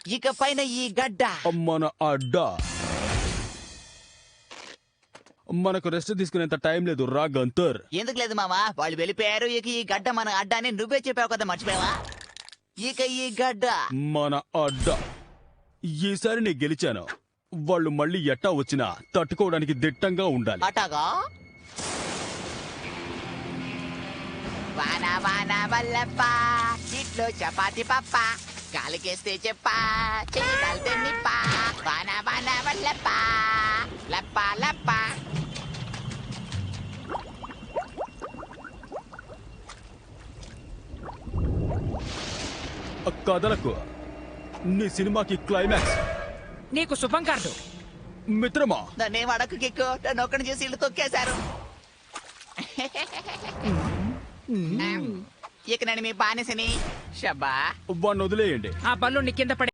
ఇక పైన ఈ గడ్డ మన అడ్డ. మనకు రెస్ట్ తీసుకునేంత టైం లేదు రా గంతర్. ఎందుకు లేదు మావా, వాళ్ళు వెళ్ళిపోయారు. ఇక ఈ గడ్డ మన అడ్డ అని నువ్వే చెప్పావు కదా, మర్చిపోయావా? ఇక ఈ గడ్డ మన అడ్డ. ఈసారి నేను గెలిచాను. వాళ్ళు మళ్ళీ ఎట్టా వచ్చినా తట్టుకోవడానికి దిట్టంగా ఉండాలి. అటాగా వాన వాన వల్లప్ప, ఇట్లో చపాతి పప్ప, గాలికేస్తే చెప్ప, చెయ్యి కాలితే నిప్ప. వాన వాన వల్లప్ప, లప్ప లప్ప. కదలకు. నీ సినిమాకి క్లైమాక్స్. నీకు శుభం కార్డు. మిత్రమా, నన్నేం అడక్కు కిక్కు, నన్ను ఒక్కడిని చేసి ఇల్లు తొక్కేశారు. ఇక నేను మీ బానిసని. షబ్బా వాడిని వదిలేయండి. ఆ బల్లు కింద పడి